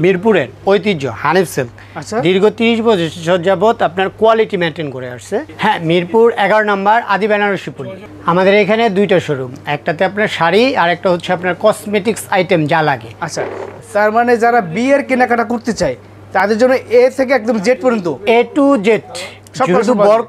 মিরপুরের ঐতিহ্য হানিফ সিল্ক দীর্ঘ 30 বছর যাবত আপনার কোয়ালিটি মেনটেন করে আসছে। হ্যাঁ, মিরপুর 11 নম্বর আদি বেনারসি পল্লী। আমাদের এখানে দুইটা শোরুম, একটাতে আপনার শাড়ি আর একটা হচ্ছে আপনার কসমেটিক্স আইটেম যা লাগে। আচ্ছা, তার মানে যারা বিয়ের কেনাকাটা করতে চায় তাদের জন্য এ থেকে একদম জেড পর্যন্ত, এ টু জেড, শুধু বর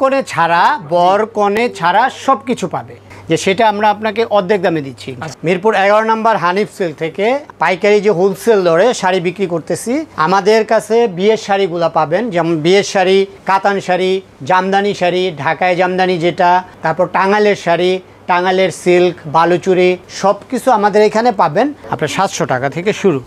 কনে ছাড়া সব কিছু পাবে, যে সেটা আমরা আপনাকে অর্ধেক দামে দিচ্ছি। মিরপুর 11 নম্বর হানিফ সিল্ক থেকে পাইকারি যে হোলসেল দরে শাড়ি বিক্রি করতেছি। আমাদের কাছে বিয়ের শাড়িগুলো পাবেন, যেমন বিয়ের শাড়ি, কাতান শাড়ি, জামদানি শাড়ি, ঢাকায় জামদানি যেটা, তারপর টাঙ্গাইলের শাড়ি, টাঙ্গাইলের সিল্ক, বালুচুরি, সব কিছু আমাদের এখানে পাবেন। আপনার 700 টাকা থেকে শুরু,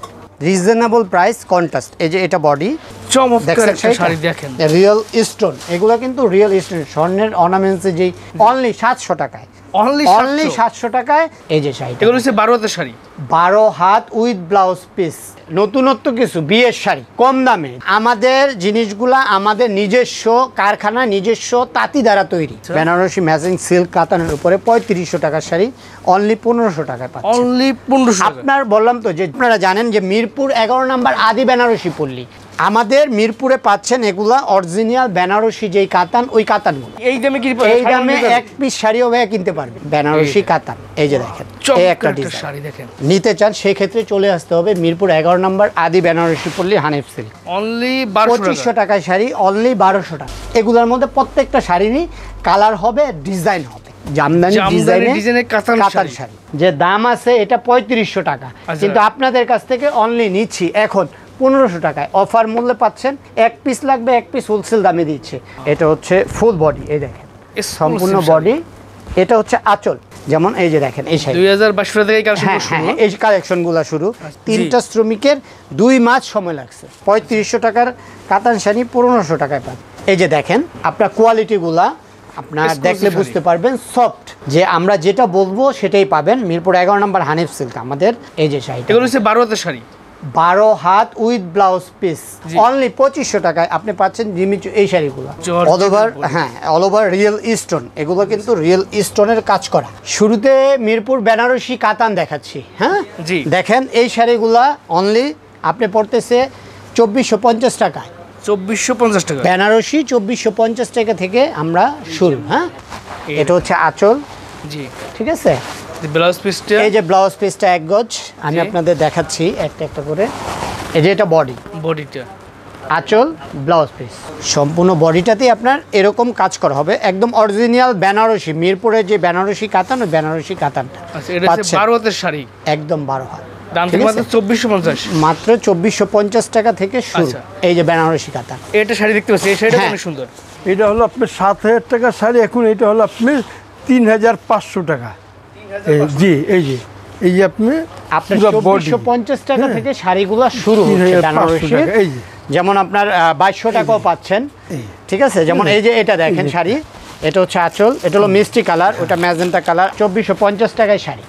রিজনেবল প্রাইস, কন্ট্রাস্ট। এই যে এটা বডি, চমৎকার একটা শাড়ি দেখেন, রিয়েল স্টোন, এগুলো কিন্তু রিয়েল স্টোন, স্বর্ণের অর্নামেন্টসে যেই অনলি 700 টাকায়, অনলি 700 টাকায়। এই যে শাড়ি, এগুলো হচ্ছে 12 হাতের শাড়ি, 12 হাত উইথ ব্লাউজ পিস। নতুনত্ব কিছু বিয়ের শাড়ি কম দামে, আমাদের জিনিসগুলা আমাদের নিজস্ব কারখানা, নিজস্ব তাঁতি দ্বারা তৈরি। বেনারসি ম্যাচিং সিল্ক কাতানের উপরে 3500 টাকার শাড়ি অনলি 1500 টাকায় পাচ্ছেন। অনলি 1500। আপনার বললাম তো যে আপনারা জানেন যে মিরপুর 11 নম্বর আদি বেনারসি পল্লী, আমাদের মিরপুরে পাচ্ছেন এগুলা অরিজিনাল বেনারসি যেই কাতান, ওই কাতানগুলো এই দামে কি, এই দামে এক পিস শাড়িও ভাইয়া কিনতে পারবেন, বেনারসি কাতান। এই যে দেখেন, এই একটা শাড়ি দেখেন, নিতে চান সেই ক্ষেত্রে চলে আসতে হবে মিরপুর 11 নম্বর আদি বেনারসি পল্লী হানিফ সিল্ক। অনলি 2500 টাকায় শাড়ি, অনলি 1200 টাকা। এগুলোর মধ্যে প্রত্যেকটা শাড়িরই কালার হবে, ডিজাইন হবে, জামদানি ডিজাইনের কাতান শাড়ি। যে দাম আছে এটা 3500 টাকা, কিন্তু আপনাদের কাছ থেকে অনলি নিচ্ছি এখন 1500 টাকায়, অফার মূল্যে পাচ্ছেন। এক পিস লাগবে, এক পিস হোলসেল দামে দিচ্ছে। এটা হচ্ছে ফুল বডি, এই দেখেন সম্পূর্ণ বডি। এটা হচ্ছে আঁচল, যেমন এই যে দেখেন এই শাড়ি 2022 থেকে কালেকশন শুরু, এই কালেকশনগুলো শুরু। 3টা শ্রমিকের 2 মাস সময় লাগছে। 3500 টাকার কাতান শাড়ি 1500 টাকায় পান। এই যে দেখেন, আপনার কোয়ালিটিগুলা আপনারা দেখলে বুঝতে পারবেন, সফট, যে আমরা যেটা বলবো সেটাই পাবেন। মিরপুর 11 নম্বর হানিফ সিল্ক আমাদের। এই যে শাড়ি, এগুলো হচ্ছে 12 হাতের শাড়ি, 12 হাত উইথ ব্লাউজ পিস, অনলি 2500 টাকায় আপনি পাচ্ছেন জিমিচু এই শাড়িগুলো। অল ওভার, হ্যাঁ, অল ওভার রিয়েল স্টোন, এগুলো কিন্তু রিয়েল স্টোনের কাজ করা। শুরুতে মিরপুর বেনারসি কাতান দেখাচ্ছি। হ্যাঁ, দেখেন এই শাড়িগুলা অনলি আপনি পড়তেছে 2450 টাকায়, 2450 টাকা বেনারসি 2450 টাকা থেকে আমরা শুরু। হ্যাঁ, এটা হচ্ছে আঁচল, জি, ঠিক আছে। ব্লাউজ পিসটা, এই যে ব্লাউজ পিসটা 1 গজ, আমি আপনাদের দেখাচ্ছি একটা একটা করে। এই যে এটা বডিটা, আঁচল, ব্লাউজ পিস, সম্পূর্ণ বডিটাতেই আপনার এরকম কাজ করা হবে, একদম অরিজিনাল বেনারসি, মিরপুরের যে বেনারসি কাতান, ওই বেনারসি কাতানটা। আচ্ছা, এটা হচ্ছে 12 হাতের শাড়ি, একদম 12 হাত, দাম মাত্র 2450, মাত্র 2450 টাকা থেকে শুরু। এই যে বেনারসি কাতান, এটা শাড়ি দেখতে পাচ্ছি, এই শাড়িটা অনেক সুন্দর। এটা হলো আপনার 7000 টাকার শাড়ি, এখন এটা হলো আপনি 3500 টাকা। জি, এই যে আপনার 2450 টাকা থেকে শাড়িগুলো শুরু হচ্ছে বেনারসি। যেমন আপনার 2200 টাকাও পাচ্ছেন, ঠিক আছে। যেমন এই যে এটা দেখেন শাড়ি, এটা হচ্ছে আঁচল, এটা হলো মিষ্টি কালার, ওটা ম্যাজেন্টা কালার, 2450 টাকায় শাড়ি,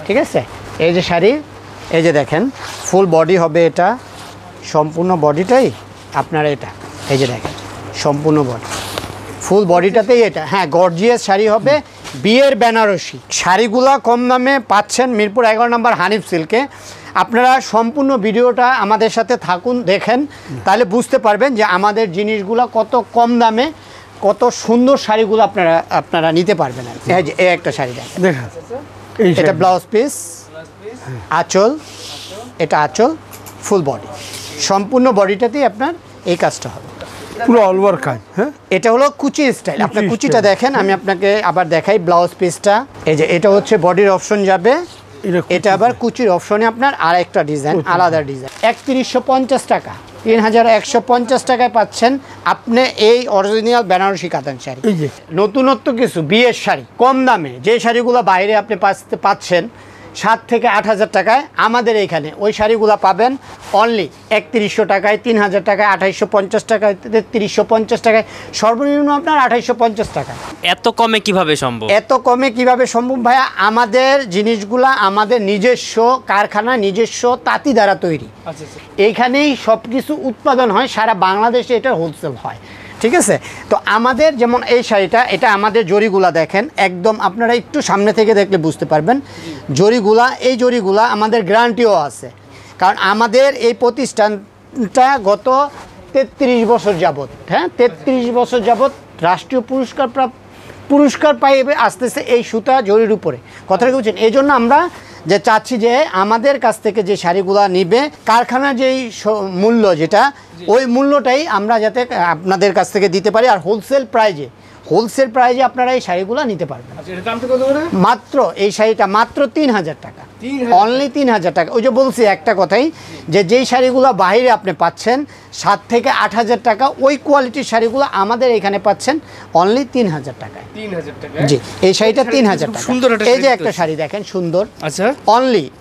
ঠিক আছে। এই যে শাড়ি, এই যে দেখেন ফুল বডি হবে, এটা সম্পূর্ণ বডিটাই আপনার, এটা এই যে দেখেন সম্পূর্ণ বডি, ফুল বডিটাতেই এটা। হ্যাঁ, গর্জিয়াস শাড়ি হবে, বিয়ের বেনারসি শাড়িগুলা কম দামে পাচ্ছেন মিরপুর 11 নম্বর হানিফ সিল্কে। আপনারা সম্পূর্ণ ভিডিওটা আমাদের সাথে থাকুন, দেখেন, তাহলে বুঝতে পারবেন যে আমাদের জিনিসগুলো কত কম দামে, কত সুন্দর শাড়িগুলো আপনারা নিতে পারবেন। এই যে এই একটা শাড়ি দেখেন, এটা ব্লাউজ পিস, আঁচল, এটা আঁচল, ফুল বডি, সম্পূর্ণ বডিটাতেই আপনার এই কাজটা হবে, পুরো অল ওভার কাজ। হ্যাঁ, এটা হলো কুচি স্টাইল। আপনার কুচিটা দেখেন, আমি আপনাকে আবার দেখাই ব্লাউজ পিসটা। এই যে এটা হচ্ছে বডির অপশন যাবে, এটা আবার কুচির অপশনে আপনার আরেকটা ডিজাইন, আলাদা ডিজাইন। 3150 টাকা, 3150 টাকায় পাচ্ছেন আপনি এই অরিজিনাল বেনারসি কাতান শাড়ি। নতুনত্ব কিছু বিয়ের শাড়ি কম দামে, যে শাড়িগুলো বাইরে আপনি পাচ্ছেন 7 থেকে 8000 টাকায়, আমাদের এখানে ওই শাড়িগুলো পাবেন অনলি 3100 টাকায়, 3000 টাকায়, 2850 টাকায়, 3350 টাকায়, সর্বনিম্ন আপনার 2850 টাকা। এত কমে কিভাবে সম্ভব? এত কমে কিভাবে সম্ভব ভাইয়া? আমাদের জিনিসগুলা আমাদের নিজস্ব কারখানা, নিজস্ব তাঁতি দ্বারা তৈরি। এইখানেই সব কিছু উৎপাদন হয়, সারা বাংলাদেশে এটা হোলসেল হয়, ঠিক আছে। তো আমাদের যেমন এই শাড়িটা, এটা আমাদের জরিগুলা দেখেন, একদম আপনারা একটু সামনে থেকে দেখলে বুঝতে পারবেন জরিগুলা। এই জরিগুলা আমাদের গ্যারান্টিও আছে, কারণ আমাদের এই প্রতিষ্ঠানটা গত 33 বছর যাবত, হ্যাঁ 33 বছর যাবত রাষ্ট্রীয় পুরস্কার পাইবে আসতেছে এই সুতা জরির উপরে। কথাটা কি বলছেন? এই জন্য আমরা যে চাচ্ছি যে আমাদের কাছ থেকে যে শাড়িগুলো নিবে, কারখানার যেই মূল্য যেটা, ওই মূল্যটাই আমরা যাতে আপনাদের কাছ থেকে দিতে পারি, আর হোলসেল প্রাইজে আপনারা এই শাড়িগুলো নিতে পারবেন। মাত্র এই শাড়িটা মাত্র 3000 টাকা, অনলি 3000 টাকা। ওই যে বলছি একটা কথাই, যে যেই শাড়িগুলো বাইরে আপনি পাচ্ছেন 7 থেকে 8000 টাকা, ওই কোয়ালিটির শাড়িগুলো আমাদের এখানে পাচ্ছেন অনলি 3000 টাকায়। 3000 টাকা। জি, এই শাড়িটা 3000 টাকা। সুন্দর একটা এই যে শাড়ি একটা শাড়ি দেখেন সুন্দর, আচ্ছা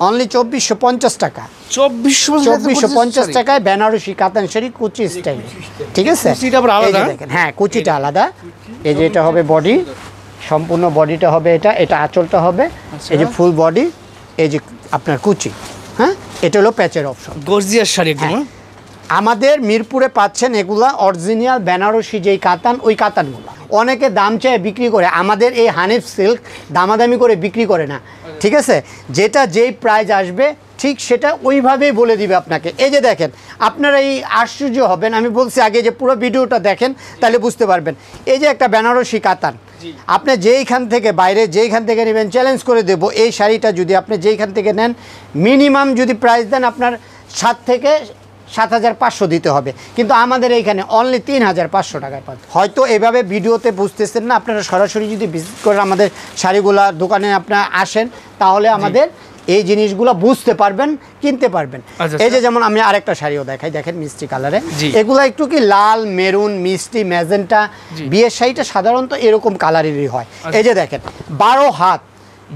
অনলি 2450 টাকা। 2450 টাকায় বেনারসি কাতান শাড়ি কুচি স্টাইল, ঠিক আছে? কুচিটা আবার এই যে আলাদা? দেখেন, হ্যাঁ কুচিটা আলাদা। এই যে এটা হবে বডি, সম্পূর্ণ বডিটা হবে এটা আঁচলটা হবে, এই যে ফুল বডি, এই যে আপনার কুচি, হ্যাঁ এটা হলো প্যাচের অপশন। গর্জিয়াস শাড়ি একদম। হ্যাঁ। আমাদের মিরপুরে পাচ্ছেন এগুলা অরিজিনাল বেনারসি যেই কাতান, ওই কাতানগুলো অনেকে দাম চায় বিক্রি করে, আমাদের এই হানিফ সিল্ক দামাদামি করে বিক্রি করে না, ঠিক আছে? যেটা যেই প্রাইস আসবে ঠিক সেটা ওইভাবেই বলে দিবে আপনাকে। এই যে দেখেন, আপনারা এই আশ্চর্য হবেন, আমি বলছি আগে যে পুরো ভিডিওটা দেখেন তাহলে বুঝতে পারবেন। এই যে একটা বেনারসি কাতান, আপনি যেইখান থেকে বাইরে যেইখান থেকে নেবেন চ্যালেঞ্জ করে দেব, এই শাড়িটা যদি আপনি যেইখান থেকে নেন মিনিমাম যদি প্রাইস দেন আপনার 7 থেকে 7500 দিতে হবে, কিন্তু আমাদের এইখানে অনলি 3500 টাকায় পাবেন। হয়তো এভাবে ভিডিওতে বুঝতেছেন না, আপনারা সরাসরি যদি ভিজিট করেন আমাদের শাড়িগুলা দোকানে আপনারা আসেন, তাহলে আমাদের এই জিনিসগুলো বুঝতে পারবেন, কিনতে পারবেন। এই যে যেমন আমি আরেকটা শাড়িও দেখাই, দেখেন মিষ্টি কালারে, এগুলা একটু কি লাল, মেরুন, মিষ্টি, ম্যাজেন্টা, বিয়ের শাড়িটা সাধারণত এরকম কালারেরই হয়। এই যে দেখেন 12 হাত,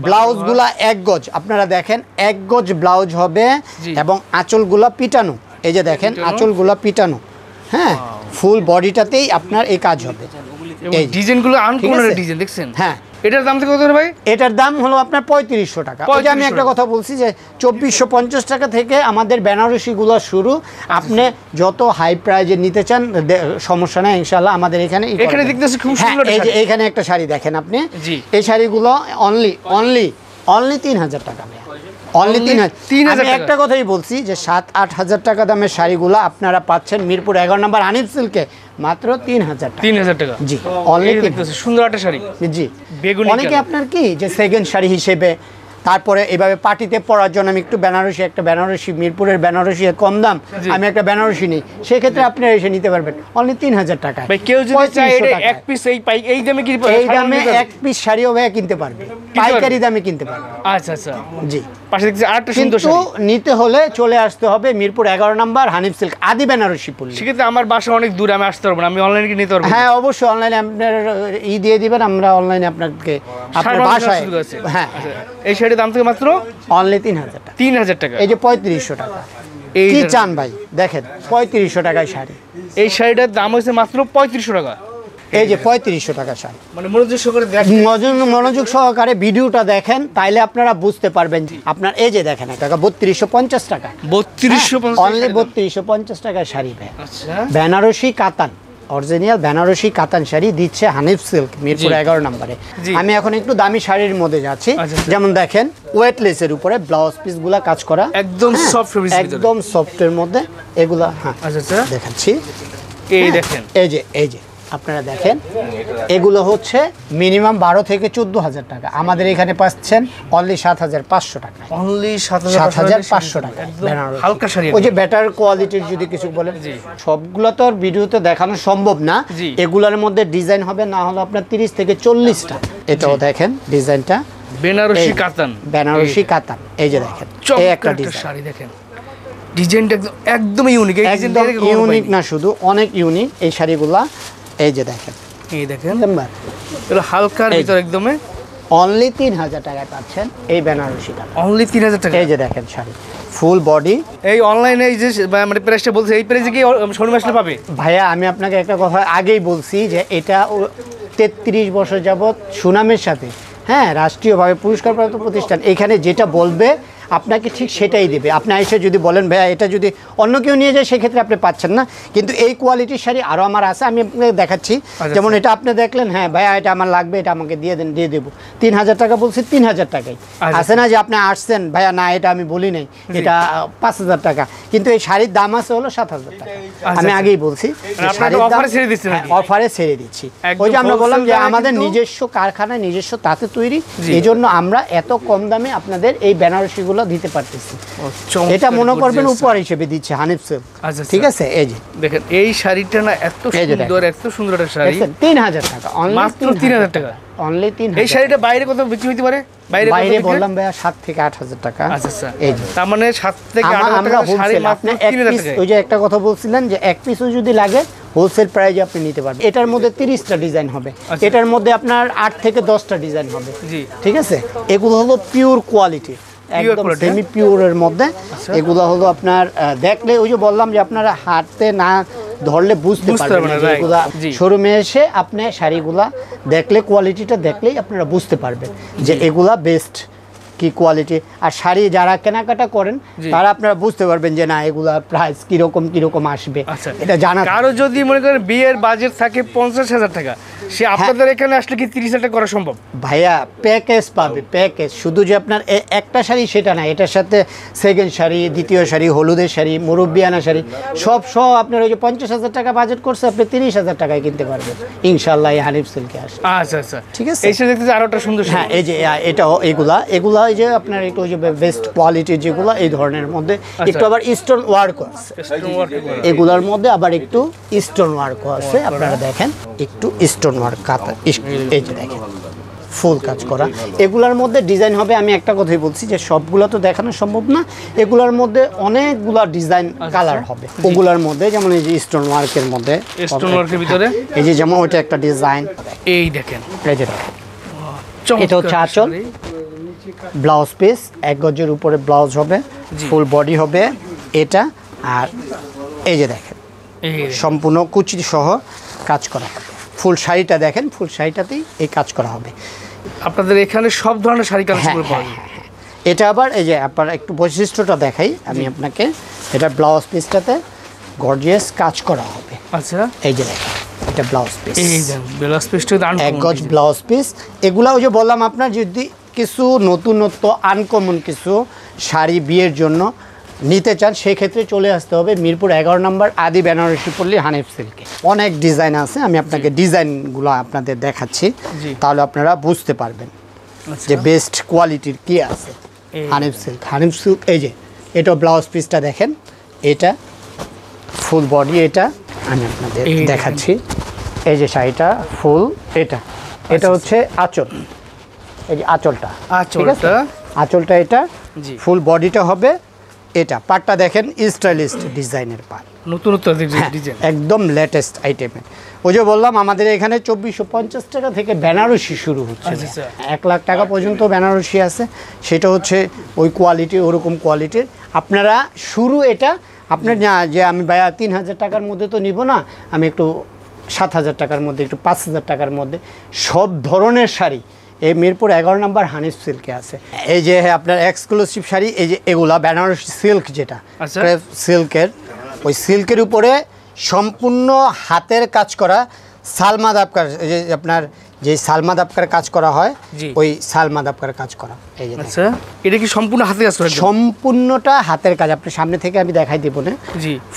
ব্লাউজগুলা 1 গজ, আপনারা দেখেন 1 গজ ব্লাউজ হবে, এবং আঁচলগুলা পিটানো, এই যে দেখেন আঁচলগুলা পিটানো, হ্যাঁ ফুল বডিটাতেই আপনার এই কাজ হবে। এই ডিজাইনগুলো আনকমন ডিজাইন দেখছেন? হ্যাঁ। এটার দাম কত ভাই? এটার দাম হলো আপনার 3500 টাকা। ওই যে আমি একটা কথা বলছি যে 2450 টাকা থেকে আমাদের বেনারসিগুলো শুরু। আপনি যত হাই প্রাইজে নিতে চান সমস্যা নাই, ইনশাআল্লাহ আমাদের এখানে দেখতেছি খুব সুন্দর। এই যে এইখানে একটা শাড়ি দেখেন আপনি, এই শাড়িগুলো অনলি 3000 টাকা, অনলি 3000। আমি একটা কথাই বলছি যে 7-8 টাকা দামের শাড়িগুলো আপনারা পাচ্ছেন মিরপুর 11 নম্বর হানিফ সিল্কে মাত্র 3000 টাকা। 3000 টাকা, জি অনলি। দেখতেছি সুন্দর একটা শাড়ি, জি। বেগুনি অনেকে আপনার কি যে সেকেন্ড শাড়ি হিসেবে, তারপরে এভাবে পার্টিতে পরার জন্য আমি একটু একটা বেনারসি মিরপুরের বেনারসি কম দাম, আমি একটা বেনারসি নিই, সেক্ষেত্রে আপনি এসে নিতে পারবেন অনলি 3000 টাকায়। কেউ যদি চায় এক পিস এই দামে কি এই দামে এক পিস শাড়িও ভাইয়া কিনতে পারবে, পাইকারি দামে কিনতে পারবে। আচ্ছা আচ্ছা, জি। পাশে দেখছি আরেকটা সুন্দর শাড়ি। কিন্তু নিতে হলে চলে আসতে হবে মিরপুর 11 নম্বর হানিফ সিল্ক আদি বেনারসি পল্লী। সেক্ষেত্রে আমার বাসা অনেক দূরে, আমি আসতে পারবো না, আমি অনলাইনে কি নিতে পারবো? হ্যাঁ অবশ্যই, অনলাইনে আপনার দিয়ে দিবেন, আমরা অনলাইনে আপনাকে আপনার বাসায়। হ্যাঁ, এই শাড়ির দাম থেকে মাত্র অনলি 3000 টাকা। 3000 টাকা। এই যে 3500 টাকা, কি চান ভাই? দেখেন 3500 টাকায় শাড়ি। এই শাড়িটার দাম হচ্ছে মাত্র 3500 টাকা। এই যে 3500 টাকা শাড়ি, মানে মনোযোগ সহকারে ভিডিওটা দেখেন, তাইলে আপনারা বুঝতে পারবেন। আপনার এই যে দেখেন একটা 3250 টাকা, 3250 অনলি 3250 টাকায় শাড়ি ভাই। আচ্ছা, বেনারসি কাতান, অরিজিনাল বেনারসি কাতান শাড়ি দিচ্ছে হানিফ সিল্ক মিরপুর 11 নম্বরে। আমি এখন একটু দামি শাড়ির মধ্যে যাচ্ছি, যেমন দেখেন ওয়েটলেসের উপরে ব্লাউজ পিসগুলা কাজ করা, একদম সফট, একদম সফটের মধ্যে এগুলা। হ্যাঁ আচ্ছা দেখাচ্ছি, এই দেখেন, এই যে আপনারা দেখেন, এগুলো হচ্ছে মিনিমাম 12 থেকে 14000 টাকা, আমাদের এখানে পাচ্ছেন অনলি 7500 টাকা, অনলি 7500 টাকা। হালকা শাড়ি, ওই যে বেটার কোয়ালিটির যদি কিছু বলেন, সবগুলো তো আর ভিডিওতে দেখানো সম্ভব না, এগুলোর মধ্যে ডিজাইন হবে না হলো আপনার 30 থেকে 40টা। এটাও দেখেন ডিজাইনটা বেনারসি কাতান, বেনারসি কাতান। এই যে দেখেন এই একটা শাড়ি দেখেন, ডিজাইনটা একদম ইউনিক। এই একদম ইউনিক না, শুধু অনেক ইউনিক এই শাড়িগুলা। এই যে দেখেন, এই দেখেন এটা হালকার ভিতর একদম অনলি 3000 টাকায় পাচ্ছেন এই বেনারসিটা, অনলি 3000 টাকা। এই যে দেখেন শাড়ি ফুল বডি। এই অনলাইনে এই যে মানে প্রাইসটা বলছে, এই প্রাইসে কি শোরুমে আসলে পাবে? ভাইয়া আমি আপনাকে একটা কথা আগেই বলছি যে এটা 33 বছর যাবত সুনামের সাথে, হ্যাঁ রাষ্ট্রীয়ভাবে পুরস্কারপ্রাপ্ত প্রতিষ্ঠান, এখানে যেটা বলবে আপনাকে ঠিক সেটাই দেবে। আপনি এসে যদি বলেন ভাইয়া এটা যদি অন্য কেউ নিয়ে যায় সেক্ষেত্রে আপনি পাচ্ছেন না, কিন্তু এই কোয়ালিটির শাড়ি আরও আমার আছে, আমি আপনাকে দেখাচ্ছি। যেমন এটা আপনি দেখলেন, হ্যাঁ ভাইয়া এটা আমার লাগবে, এটা আমাকে দিয়ে দেন, দিয়ে দেবো। 3000 টাকা বলছি, 3000 টাকাই আছে না যে আপনি আসছেন ভাইয়া না এটা আমি বলি নাই, এটা 5000 টাকা, কিন্তু এই শাড়ির দাম আছে হলো 7000 টাকা। আমি আগেই বলছি অফারে ছেড়ে দিচ্ছি। ওই যে আমরা বললাম যে আমাদের নিজস্ব কারখানায় নিজস্ব তাঁতে তৈরি, এই জন্য আমরা এত কম দামে আপনাদের এই বেনারসিগুলো দিতে পারতেছি। এটা মনে করবেন উপহার হিসেবে দিচ্ছে হানিফ সিল্ক। ঠিক আছে, এই যে দেখেন এই শাড়িটা না এত সুন্দর, এত সুন্দর একটা শাড়ি, 3000 টাকা, মাত্র 3000 টাকা। অনলি 3000। এই শাড়িটা বাইরে কত বিক্রি হতে পারে? বাইরে বললাম ভাইয়া 7 থেকে 8000 টাকা। আচ্ছা, এই যে তার মানে 7 থেকে 8000 টাকা শাড়ি মাত্র 3000 টাকা। ওই যে একটা কথা বলছিলেন যে এক পিসও যদি লাগে হোলসেল প্রাইসে আপনি নিতে পারবেন। এটার মধ্যে 30টা ডিজাইন হবে, এটার মধ্যে আপনার 8 থেকে 10টা ডিজাইন হবে। ঠিক আছে, এগুলো হলো পিওর কোয়ালিটি, একদম সেমি পিওরের মধ্যে। এগুলো হলো আপনার দেখলে ওই যে বললাম যে আপনারা হাতে না ধরলে বুঝতে পারবেন না, এগুলা শোরুমে এসে আপনি শাড়িগুলা দেখলে, কোয়ালিটিটা দেখলেই আপনারা বুঝতে পারবেন যে এগুলা বেস্ট কি কোয়ালিটি। আর শাড়ি যারা কেনাকাটা করেন তারা আপনারা বুঝতে পারবেন যে না এগুলা প্রাইস কিরকম আসবে, এটা জানা। কারো যদি মনে করেন বিয়ের বাজেট থাকে 50,000 টাকা, সে আপনাদের এখানে আসলে কি 30,000 টাকা করা সম্ভব? ভাইয়া প্যাকেজ পাবে, প্যাকেজ। শুধু যে আপনার একটা শাড়ি সেটা না, এটার সাথে সেকেন্ড শাড়ি, দ্বিতীয় শাড়ি, হলুদের শাড়ি, মুরব্বিয়ানা শাড়ি সব আপনার ওই যে 50,000 টাকা বাজেট করছে আপনি 30,000 টাকায় কিনতে পারবেন ইনশাআল্লাহ এই হানিফ সিল্কে আসে। আচ্ছা, ঠিক আছে। এই শাড়ি দেখতে আরো একটা সুন্দর। হ্যাঁ, এই যে এটাও এগুলা এই যে আপনার একটু যে বেস্ট কোয়ালিটির যেগুলো এই ধরনের মধ্যে একটু আবার স্টোন ওয়ার্কও আছে, এগুলোর মধ্যে আবার একটু স্টোন ওয়ার্কও আছে। আপনারা দেখেন একটু স্টোন ওয়ার্ক কাতা, এই যে দেখেন ফুল কাজ করা। এগুলার মধ্যে ডিজাইন হবে, আমি একটা কথাই বলছি যে সবগুলো তো দেখানো সম্ভব না, এগুলার মধ্যে অনেকগুলা ডিজাইন কালার হবে। ওগুলার মধ্যে যেমন এই যে স্টোন ওয়ার্কের মধ্যে, স্টোন ওয়ার্কের ভিতরে এই যে যেমন ওইটা একটা ডিজাইন, এই দেখেন, এই যে দেখেন এটা হচ্ছে আঁচল, ব্লাউজ পিস 1 গজের উপরে ব্লাউজ হবে, ফুল বডি হবে এটা। আর এই যে দেখেন সম্পূর্ণ কুচি সহ কাজ করা হবে। ফুল শাড়িটা দেখেন, ফুল শাড়িটাতেই এই কাজ করা হবে। আপনাদের এখানে সব ধরনের শাড়ি কালেকশন পাওয়া যায়। এটা আবার এই যে আপনার একটু বৈশিষ্ট্যটা দেখাই আমি আপনাকে। এটা ব্লাউজ পিসটাতে গর্জিয়াস কাজ করা হবে। আচ্ছা, এই যে দেখেন এটা ব্লাউজ পিস, এই যে ব্লাউজ পিসটা 1 গজ ব্লাউজ পিস। এগুলা ওই যে বললাম আপনার যদি কিছু নতুনত্ব আনকমন কিছু শাড়ি বিয়ের জন্য নিতে চান সেক্ষেত্রে চলে আসতে হবে মিরপুর 11 নম্বর আদি বেনারসি পল্লী হানিফ সিল্কে। অনেক ডিজাইন আছে, আমি আপনাকে ডিজাইনগুলো আপনাদের দেখাচ্ছি, তাহলে আপনারা বুঝতে পারবেন যে বেস্ট কোয়ালিটির কি আছে হানিফ সিল্ক। হানিফ সিল্ক এই যে এটা ব্লাউজ পিসটা দেখেন, এটা ফুল বডি, এটা আমি আপনাদের দেখাচ্ছি। এই যে শাড়িটা ফুল, এটা হচ্ছে আঁচল, এই যে আঁচলটা, ঠিক আছে আঁচলটা, এটা ফুল বডিটা হবে। এটা পাটটা দেখেন স্টাইলিশ ডিজাইনের পাট, নতুনত্ব ডিজাইন, একদম লেটেস্ট আইটেমের। ওই যে বললাম আমাদের এখানে 2450 টাকা থেকে বেনারসি শুরু হচ্ছে, 1 লাখ টাকা পর্যন্ত বেনারসি আছে। সেটা হচ্ছে ওই কোয়ালিটি, ওরকম কোয়ালিটির আপনারা শুরু। এটা আপনার যে আমি ভাইয়া 3000 টাকার মধ্যে তো নিব না, আমি একটু 7000 টাকার মধ্যে, একটু 5000 টাকার মধ্যে সব ধরনের শাড়ি এই মিরপুর 11 নম্বর হানিফ সিল্কে আছে। এই যে আপনার এক্সক্লুসিভ শাড়ি, এই যে এগুলা বেনারসি সিল্ক, যেটা সিল্কের, ওই সিল্কের উপরে সম্পূর্ণ হাতের কাজ করা সালমা দাবকার, যে আপনার যে সালমা দাবকার কাজ করা হয় ওই সালমা দাবকার কাজ করা। এই যে আচ্ছা, এটা কি সম্পূর্ণ হাতের কাজ করা? সম্পূর্ণটা হাতের কাজ, আপনি সামনে থেকে আমি দেখাই দেব না।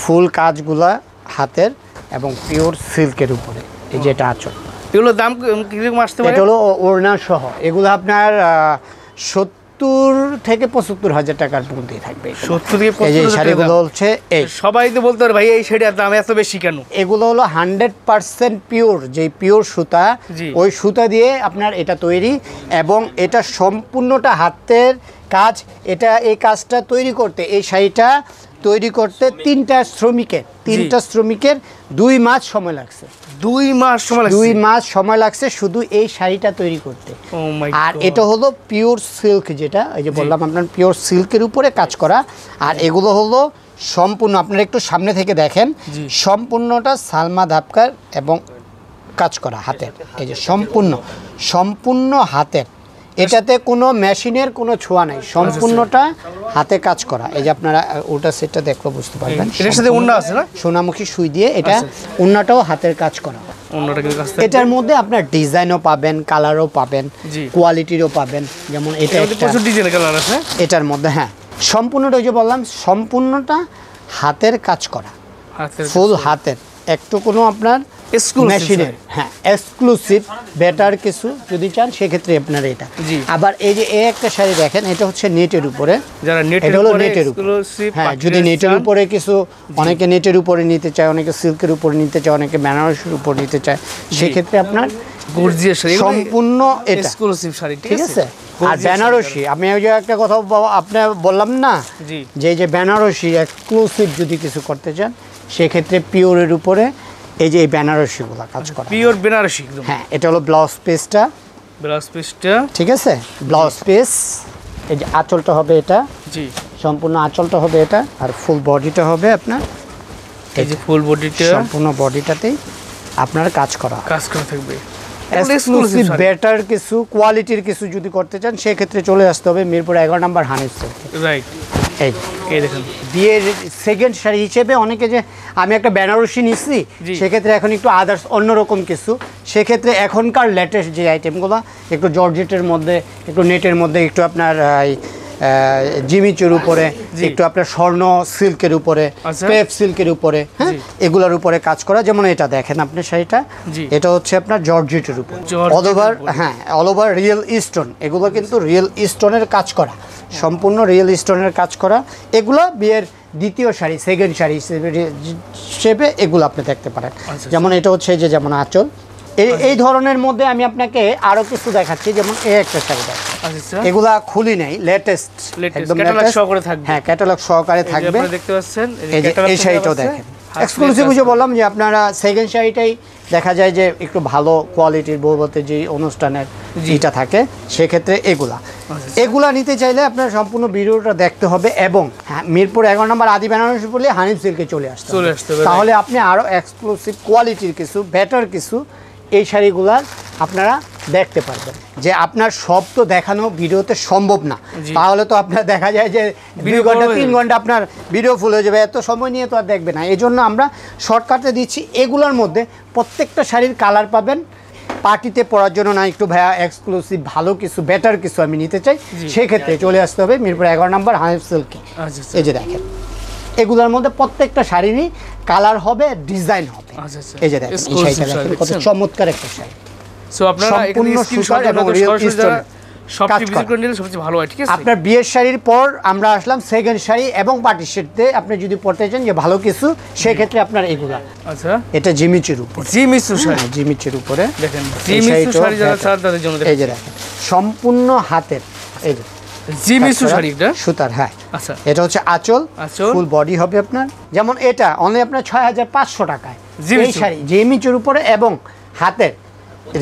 ফুল কাজগুলা হাতের এবং পিওর সিল্কের উপরে। এই যে এটা আঁচল, এগুলোর দাম কিরকম আসতে পারে? এটা হলো ওড়না সহ, এগুলো আপনার 70 থেকে 75,000 টাকার মধ্যেই থাকবে। 70 থেকে 75,000 এই যে শাড়িগুলো হচ্ছে এই, সবাই তো বলতে পারে ভাই এই শাড়ির দাম এত বেশি কেন? এগুলো হলো 100% পিওর, যে পিওর সুতা, ওই সুতা দিয়ে আপনার এটা তৈরি, এবং এটা সম্পূর্ণটা হাতের কাজ। এটা এই কাজটা তৈরি করতে, এই শাড়িটা তৈরি করতে 3টা শ্রমিকের 2 মাস সময় লাগছে। 2 মাস সময় লাগছে? 2 মাস সময় লাগছে শুধু এই শাড়িটা তৈরি করতে। আর এটা হলো পিওর সিল্ক, যেটা এই যে বললাম আপনার পিওর সিল্কের উপরে কাজ করা। আর এগুলো হলো সম্পূর্ণ, আপনারা একটু সামনে থেকে দেখেন, সম্পূর্ণটা সালমা ধাপকার এবং কাজ করা হাতের। এই যে সম্পূর্ণ হাতের এটাতে কোনো মেশিনের কোনো ছোঁয়া নাই, সম্পূর্ণটা হাতে কাজ করা। এই যে আপনারা ওটা সেটটা দেখলে বুঝতে পারবেন, এটার সাথে ওন্না আছে না? সোনামুখী সুই দিয়ে এটা ওন্নাটাও হাতের কাজ করা। ওন্নাটা কিন্তু কাজ এটার মধ্যে আপনার ডিজাইনও পাবেন, কালারও পাবেন, জি। কোয়ালিটিরও পাবেন। যেমন এটা একটা, প্রচুর ডিজাইন কালার আছে এটার মধ্যে হ্যাঁ সম্পূর্ণটা ওই যে বললাম সম্পূর্ণটা হাতের কাজ করা, হাতের ফুল হাতের, একটু কোনো আপনার Exclusive মেশিনের হ্যাঁ এক্সক্লুসিভ বেটার কিছু যদি চান সেক্ষেত্রে আপনার এটা। জি। আবার এই যে এই একটা শাড়ি দেখেন, এটা হচ্ছে নেটের উপরে, যারা নেটের এটা হলো উপরে নেটের উপরে। এক্সক্লুসিভ হ্যাঁ যদি নেটের উপরে কিছু, অনেকে নেটের উপরে নিতে চায়, অনেকে সিল্কের উপরে নিতে চায়, অনেকে বেনারসির উপর নিতে চায়, সেক্ষেত্রে আপনার গর্জিয়াস শাড়ি সম্পূর্ণ এটা এক্সক্লুসিভ শাড়ি, ঠিক আছে। আর Gorgeous বেনারসি আমি ওই যে একটা কথা আপনার বললাম না, জি। যে এই যে বেনারসি এক্সক্লুসিভ যদি কিছু করতে চান সেক্ষেত্রে পিওরের উপরে এই যে এই বেনারসিগুলো কাজ করা। পিওর বেনারসি একদম। হ্যাঁ এটা হলো ব্লাউজ পিসটা, ব্লাউজ পিসটা ঠিক আছে, ব্লাউজ পিস। এই যে আঁচলটা হবে এটা, জি। সম্পূর্ণ আঁচলটা হবে এটা, আর ফুল বডিটা হবে আপনার এই যে ফুল বডিটা সম্পূর্ণ বডিটাতেই আপনার কাজ করা। কাজ করা থাকবে। এক্সক্লুসিভ বেটার কিছু কোয়ালিটির কিছু যদি করতে চান সেক্ষেত্রে চলে আসতে হবে মিরপুর 11 নম্বর হানিফ সিল্কে। রাইট, এই এই দেখেন বিয়ের সেকেন্ড শাড়ি হিসেবে অনেকে যে আমি একটা বেনারসি নিচ্ছি জি। সেক্ষেত্রে এখন একটু আদার্স অন্যরকম কিছু, সেক্ষেত্রে এখনকার লেটেস্ট যে আইটেমগুলো একটু জর্জেটের মধ্যে, একটু নেটের মধ্যে, একটু আপনার জিমিচুর উপরে, একটু আপনার স্বর্ণ সিল্কের উপরে, আচ্ছা। ক্রেপ সিল্কের উপরে, হ্যাঁ এগুলোর উপরে কাজ করা। যেমন এটা দেখেন আপনি শাড়িটা, জি। এটা হচ্ছে আপনার জর্জেটের উপর, জর্জেটের অল ওভার, উপরে। হ্যাঁ অল ওভার রিয়েল স্টোন, এগুলো কিন্তু রিয়েল স্টোনের কাজ করা, সম্পূর্ণ রিয়েল স্টোনের কাজ করা। এগুলো বিয়ের দ্বিতীয় শাড়ি, সেকেন্ড শাড়ি হিসেবে এগুলো আপনি দেখতে পারেন। আচ্ছা। যেমন এটা হচ্ছে যে যেমন আঁচল, এই ধরনের মধ্যে আমি আপনাকে আরো কিছু দেখাচ্ছি। যেমন এই একটা শাড়ি দেখেন, আচ্ছা এগুলা খুলি নাই, লেটেস্ট, একদম ক্যাটালগ latest। সহকারে থাকবে। হ্যাঁ ক্যাটালগ সহকারে এই যে থাকবে। আপনারা দেখতে পাচ্ছেন এই যে এই শাড়িটাও দেখেন, এক্সক্লুসিভ যে বললাম যে আপনারা সেকেন্ড শাড়িটাই দেখা যায় যে একটু ভালো কোয়ালিটির বউবতে যে অনুষ্ঠানের যেটা থাকে সেক্ষেত্রে এগুলা নিতে চাইলে আপনার সম্পূর্ণ ভিডিওটা দেখতে হবে। এবং হ্যাঁ মিরপুর 11 নম্বর আদি বেনারসি বলে হানিফ সিল্কে চলে আসতে হবে। তাহলে আপনি আরও এক্সক্লুসিভ কোয়ালিটির কিছু বেটার কিছু এই শাড়িগুলা আপনারা দেখতে পারবেন। যে আপনার সব তো দেখানো ভিডিওতে সম্ভব না, তাহলে তো আপনার দেখা যায় যে 2 ঘন্টা 3 ঘন্টা আপনার ভিডিও ফুল হয়ে যাবে, এত সময় নিয়ে তো আর দেখবে না। এই জন্য আমরা শর্টকাটে দিচ্ছি। এগুলোর মধ্যে প্রত্যেকটা শাড়ির কালার পাবেন, পার্টিতে পরার জন্য না, একটু ভাইয়া এক্সক্লুসিভ ভালো কিছু বেটার কিছু আমি নিতে চাই, সেক্ষেত্রে চলে আসতে হবে মিরপুর 11 নম্বর হানিফ সিল্কে। এই যে দেখেন এগুলোর মধ্যে প্রত্যেকটা শাড়িরই কালার হবে, ডিজাইন হবে। এই যে দেখেন এই শাড়িটা দেখেন কত চমৎকার একটা শাড়ি। সো আপনারা এখানে স্ক্রিনশট এবং সরাসরি যারা শপটি ভিজিট করে নিলে সবচেয়ে ভালো হয়, ঠিক আছে। আপনার বিয়ের শাড়ির পর আমরা আসলাম সেকেন্ড শাড়ি এবং পার্টি সেটতে। আপনি যদি পড়তে চান যে ভালো কিছু সেক্ষেত্রে আপনার এগুলা। আচ্ছা এটা জিমিচুর উপর, জিমিচু শাড়ি, জিমিচুর উপরে দেখেন জিমিচু শাড়ি যারা চান তাদের জন্য এই যে দেখেন সম্পূর্ণ হাতের, এই যে জিমিচু শাড়িটা সুতার। হ্যাঁ আচ্ছা এটা হচ্ছে আঁচল, আঁচল। ফুল বডি হবে আপনার। যেমন এটা অনলি আপনার 6500 টাকায় এই জিমিচু। শাড়ি, জিমিচুর উপরে এবং হাতের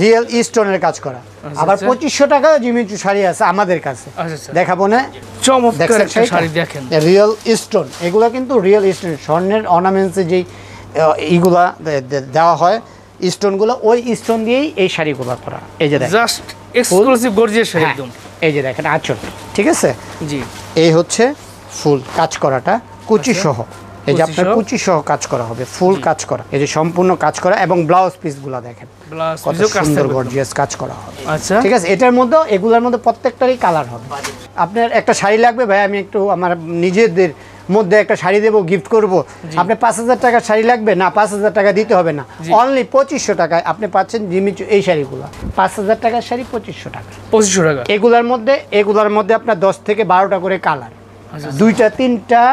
রিয়েল স্টোনের কাজ করা। আবার 2500 টাকায় জিমিচু শাড়ি আছে আমাদের কাছে, আচ্ছা দেখাবো না। চমৎকার একটা শাড়ি দেখেন, রিয়েল স্টোন, এগুলো কিন্তু রিয়েল স্টোন, স্বর্ণের অর্নামেন্টসে যেই এইগুলা দেওয়া হয় স্টোনগুলো, ওই স্টোন দিয়েই এই শাড়িগুলো করা। এই যে দেখেন জাস্ট এক্সক্লুসিভ গর্জিয়াস শাড়ি একদম। এই যে দেখেন আঁচল, ঠিক আছে। জি এই হচ্ছে ফুল কাজ করাটা কুচি সহ, এই যে আপনার কুচি সহ কাজ করা হবে, ফুল কাজ করা, এই যে সম্পূর্ণ কাজ করা। এবং ব্লাউজ পিসগুলো দেখেন ব্লাউজ কত পিসও কাজ সুন্দর থাকবে। গর্জিয়াস কাজ করা হবে। আচ্ছা ঠিক আছে, এটার মধ্যে এগুলোর মধ্যে প্রত্যেকটারই কালার হবে। আপনার একটা শাড়ি লাগবে ভাই, আমি একটু আমার নিজেদের মধ্যে একটা শাড়ি দেবো, গিফট করব, আপনি 5000 টাকার শাড়ি লাগবে না, 5000 টাকা দিতে হবে না, অনলি 2500 টাকায় আপনি পাচ্ছেন জিমিচু এই শাড়িগুলো। 5000 টাকার শাড়ি 2500 টাকা। 2500 টাকা। এগুলার মধ্যে আপনার 10 থেকে 12টা করে কালার, 2টা 3টা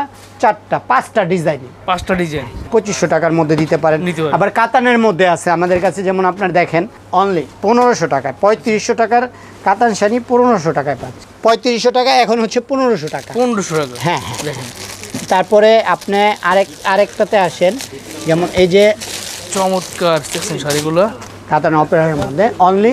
4টা 5টা ডিজাইন, 5টা ডিজাইন 2500 টাকার মধ্যে দিতে পারেন। আবার কাতানের মধ্যে আছে আমাদের কাছে, যেমন আপনার দেখেন অনলি 1500 টাকায় 3500 টাকার কাতান শাড়ি 1500 টাকায় পাচ্ছে। 3500 টাকা এখন হচ্ছে 1500 টাকা। 1500 টাকা। হ্যাঁ হ্যাঁ। দেখেন তারপরে আপনি আরেকটাতে আসেন, যেমন এই যে চমৎকার দেখছেন শাড়িগুলো, কাতান অপেরার মধ্যে অনলি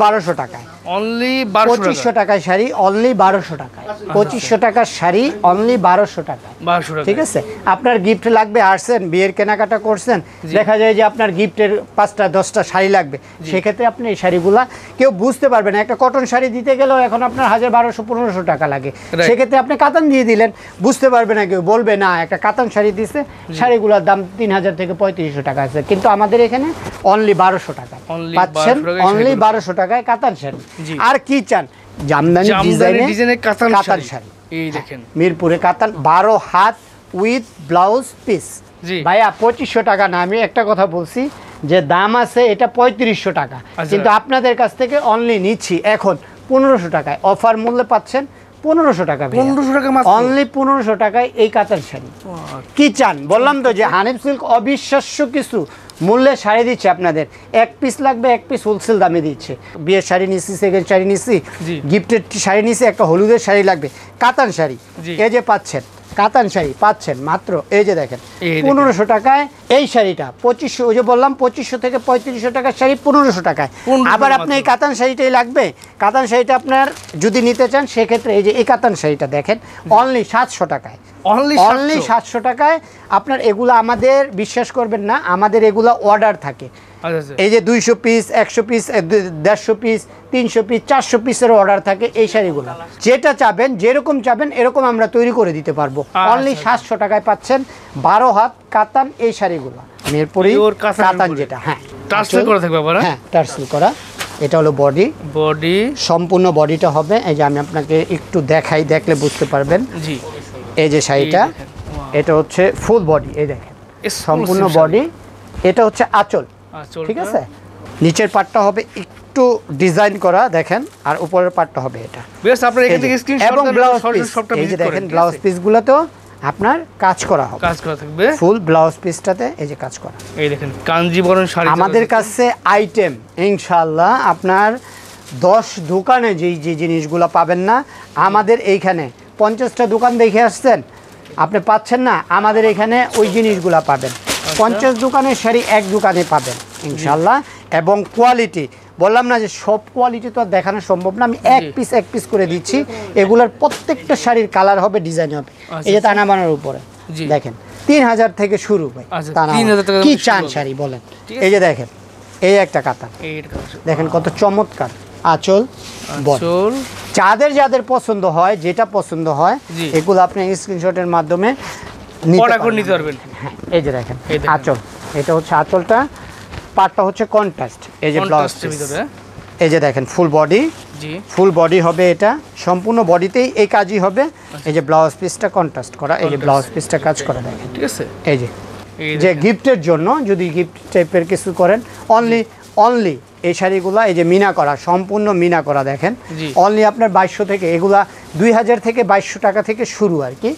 1200 টাকায়, অনলি 1200 টাকা। 2500 টাকায় শাড়ি অনলি 1200 টাকায়, 2500 টাকার শাড়ি অনলি 1200 টাকায়। 1200 টাকা। ঠিক আছে, আপনার গিফট লাগবে, আসছেন বিয়ের কেনাকাটা করছেন, দেখা যায় যে আপনার গিফটের 5টা 10টা শাড়ি লাগবে, সেক্ষেত্রে আপনি এই শাড়িগুলা কেউ বুঝতে পারবে না। একটা কটন শাড়ি দিতে গেলেও এখন আপনার 1200-1500 টাকা লাগে, সেক্ষেত্রে আপনি কাতান দিয়ে দিলেন, বুঝতে পারবে না, কেউ বলবে না একটা কাতান শাড়ি দিচ্ছে, শাড়িগুলোর দাম 3000 থেকে 3500 টাকা আছে, কিন্তু আমাদের এখানে অনলি 1200 টাকা Only পাচ্ছেন, 1200 টাকায় অনলি শাড়িগুলো। 1200 টাকায় কাতান শাড়ি। জি। আর কি চান, জামদানি ডিজাইনে কাতান কাতান শাড়ি। শাড়ি, এই দেখেন মিরপুরে কাতান 12 হাত উইথ ব্লাউজ পিস। জি। ভাইয়া 2500 টাকা না, আমি একটা কথা বলছি যে দাম আছে এটা 3500 টাকা, আচ্ছা। কিন্তু আপনাদের কাছ থেকে অনলি নিচ্ছি এখন 1500 টাকায়, অফার মূল্যে পাচ্ছেন 1500 টাকা, 1500 টাকা মাত্র। অনলি 1500 টাকায় এই কাতান শাড়ি। কি চান, বললাম তো যে হানিফ সিল্ক অবিশ্বাস্য কিছু মূল্যে শাড়ি দিচ্ছে আপনাদের, এক পিস লাগবে এক পিস হোলসেল দামে দিচ্ছে। বিয়ের শাড়ি নিচ্ছি, সেকেন্ড শাড়ি নিচ্ছি, জি। গিফটের শাড়ি নিচ্ছি, একটা হলুদের শাড়ি লাগবে, কাতান শাড়ি, জি। এই যে পাচ্ছেন কাতান শাড়ি পাচ্ছেন মাত্র, এই যে দেখেন এই দেখেন। 1500 টাকায় এই শাড়িটা, 2500, ওই যে বললাম 2500 থেকে 3500 টাকার শাড়ি 1500 টাকায়। 1500 আবার মাত্র। আপনি এই কাতান শাড়িটাই লাগবে, কাতান শাড়িটা আপনার যদি নিতে চান সেক্ষেত্রে এই যে এই কাতান শাড়িটা দেখেন অনলি 700 টাকায়, অনলি অনলি 700 টাকায় আপনার। এগুলো আমাদের বিশ্বাস করবেন না, আমাদের এগুলো অর্ডার থাকে, আচ্ছা আচ্ছা। এই যে 200 পিস 100 পিস 150 পিস 300 পিস 400 পিসের অর্ডার থাকে এই শাড়িগুলো। যেটা চাবেন যেরকম চাবেন এরকম আমরা তৈরি করে দিতে পারবো। অনলি 700 টাকায় পাচ্ছেন 12 হাত কাতান এই শাড়িগুলো, মিরপুরি Pure কাতানের কাতান উপরে। যেটা, হ্যাঁ টার্সেল করা থাকবে আবার, হ্যাঁ টার্সেল করা। এটা হলো বডি, বডি। সম্পূর্ণ বডিটা হবে, এই যে আমি আপনাকে একটু দেখাই, দেখলে বুঝতে পারবেন। জি। এই যে শাড়িটা, এই দেখেন। এটা হচ্ছে ফুল বডি, এই দেখেন সম্পূর্ণ Exclusive বডি। এটা হচ্ছে আঁচল, আচ্ছা, ঠিক আছে। নিচের পাটটা হবে একটু ডিজাইন করা দেখেন, আর উপরের পাটটা হবে এটা, বেশ আপনারা এখান থেকে স্ক্রিনশট এবং ব্লাউজ পিস, সবটা এই যে ভিজিট দেখেন করেন, ব্লাউজ পিসগুলোতেও আপনার কাজ করা হবে, কাজ করা থাকবে। ফুল ব্লাউজ পিসটাতে এই যে কাজ করা। এই দেখেন কাঞ্জিবরম শাড়ি আমাদের কাছে আইটেম ইনশাআল্লাহ আপনার 10 দোকানে যে জিনিসগুলো পাবেন না, আমাদের এইখানে 50টা দোকান দেখে আসছেন আপনি পাচ্ছেন না, আমাদের এখানে ওই জিনিসগুলো পাবেন। 50 দোকানের শাড়ি এক দোকানে পাবেন ইনশাআল্লাহ। এবং কোয়ালিটি বললাম না যে সব কোয়ালিটি তো আর দেখানো সম্ভব না, আমি এক পিস করে দিচ্ছি। এগুলোর প্রত্যেকটা শাড়ির কালার হবে, ডিজাইন হবে, এই যে তানা বানার উপরে জি। দেখেন 3000 থেকে শুরু ভাই, আচ্ছা, তানা 3000 টাকা কি থেকে শুরু চান হবে। শাড়ি বলেন। ঠিক এই যে দেখেন এই একটা কাতান, এইটা কাজ। দেখেন কত চমৎকার আঁচল বডি। চল। যাদের যাদের পছন্দ হয়, যেটা পছন্দ হয় জি। এগুলো আপনি স্ক্রিনশটের মাধ্যমে অর্ডার করে নিতে পারবেন। হ্যাঁ, এই যে দেখেন এই দেখেন। আঁচল, এটা হচ্ছে আঁচলটা, পাটটা হচ্ছে কন্ট্রাস্ট, এই যে ব্লাউজ কন্ট্রাস্টের ভিতরে। এই যে দেখেন ফুল বডি, জি। ফুল বডি হবে, এটা সম্পূর্ণ বডিতেই এই কাজই হবে। এই যে ব্লাউজ পিসটা কন্ট্রাস্ট করা, এই যে ব্লাউজ পিসটা কাজ করা দেখেন, ঠিক আছে। এই যে এই যে দেখেন। গিফটের জন্য যদি গিফট টাইপের কিছু করেন, অনলি এই শাড়িগুলো এই যে মিনা করা, সম্পূর্ণ মিনা করা দেখেন, জি। অনলি আপনার 2200 থেকে, এগুলা 2000 থেকে 2200 টাকা থেকে শুরু আর কি।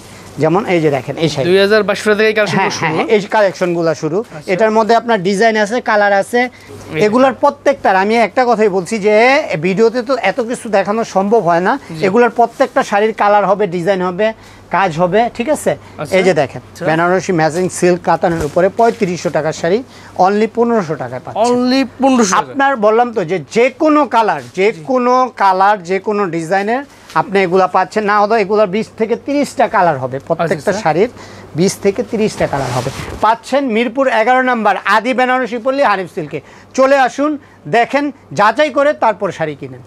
যেমন এই যে দেখেন এই শাড়ি, 2200 টাকা থেকে কালেকশন হ্যাঁ শুরু। হ্যাঁ এই কালেকশনগুলো শুরু। এটার মধ্যে আপনার ডিজাইন আছে, কালার আছে, এগুলার প্রত্যেকটার আমি একটা কথাই বলছি যে ভিডিওতে তো এত কিছু দেখানো সম্ভব হয় না, এগুলার প্রত্যেকটা শাড়ির কালার হবে, ডিজাইন হবে, কাজ হবে, ঠিক আছে। এই যে দেখেন বেনারসি ম্যাচিং সিল্ক কাতানের উপরে 3500 টাকার শাড়ি অনলি 1500 টাকায় পাচ্ছেন। অনলি 1500 টাকা। আপনার বললাম তো যে কোনো কালার, যে কোনো ডিজাইনের আপনি এগুলা পাচ্ছেন না, হয়তো এগুলোর 20 থেকে 30টা কালার হবে, প্রত্যেকটা আচ্ছা। শাড়ির 20 থেকে 30টা কালার হবে। পাচ্ছেন মিরপুর 11 নম্বর আদি বেনারসি পল্লী হানিফ সিল্কে। চলে আসুন, দেখেন, যাচাই করে তারপর শাড়ি কিনেন।